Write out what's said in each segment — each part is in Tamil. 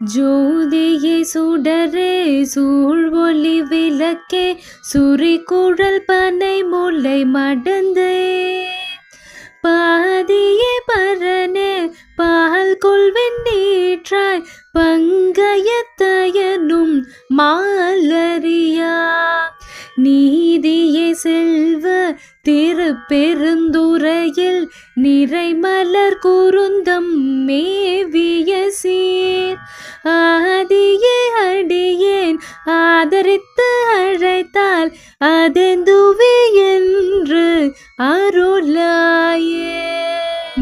ஜோதியே சுடரே சூழ்வொளி விளக்கே சுரிகுழல் பனை முல்லை மடந்தை பாதியே பரனே பால் கொள்வென் நீற்றாய் பங்கயத்தயனும் மாலரியா நீதியே செல்வ திருப்பெருந்துறையில் நிறைமலர் குருந்தம் மேவிய சீர் ஆதியே அடியேன் ஆதரித்து அழைத்தால் அதெந்துவே என்று அருளாயே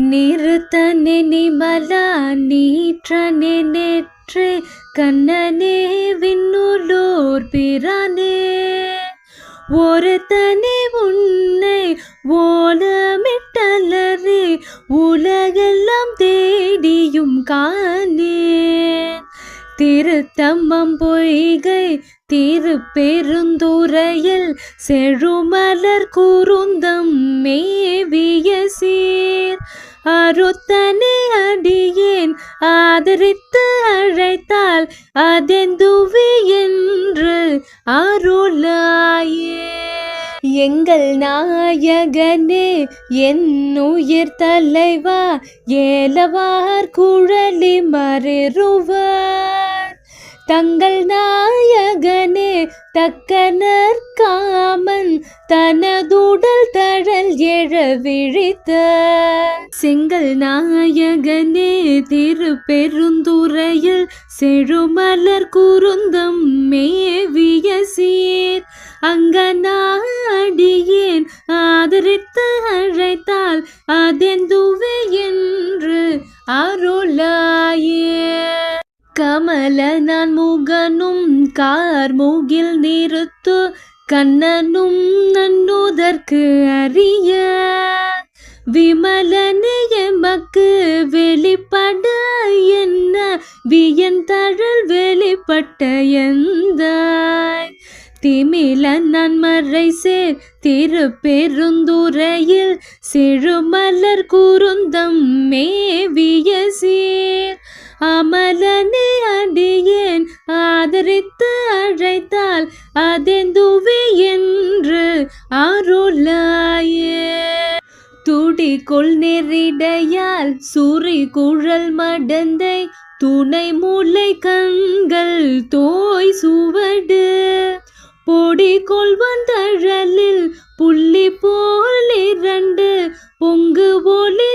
நிறுத்தனே நிமலா நீற்றனே நேற்றே கண்ணனே விண்ணுலோர் பிரானே ஒரு தனி உன்னை ஓலமிட்டலரே உலகெல்லாம் தேடியும் காணேன் திருத்தம்மம் பொய்கை திருப்பெருந்துறையில் செழுமலர் குருந்தம் மேவிய சீர் அருத்தனே அடியேன் ஆதரித்து அழைத்தால் அதெந்துவே என்று அருளாயே எங்கள் நாயகனே என் உயிர் தலைவா ஏலவார் குழலி மறிருவர் தங்கள் நாயகனே தக்கனர் காமன் தனதுடல் தழல் எழ விழித்த செங்கல் நாயகனே திருப்பெருந்துறையில் செழுமலர் குருந்தம் மேவிய சீர் அங்கனாடியேன் ஆதரித்து அழைத்தால் அதெந்துவே என்று அருளாயே கமல நான் முகனும் கார்முகில் நிறுத்து கண்ணனும் நன்னுதற்கு அறிய விமலனே எமக்கு வெளிப்பட என்ன வியந்தழல் வெளிப்பட்ட எந்தாய் திமில நன்மறை சேர் திருப்பெருந்துறையில் செழுமலர் குருந்தம் மேவிய சீர் அமலனே அடியேன் ஆதரித்து அழைத்தால் அதெந்துவே என்று அருளாயே துடிக்குள் நெறிடையால் சுரி குழல் மடந்தை துணை மூளை கண்கள் தோய் சுவடு பொடி கொள்வன் தழலில் புள்ளி போல் இரண்டு பொங்கு ஒளி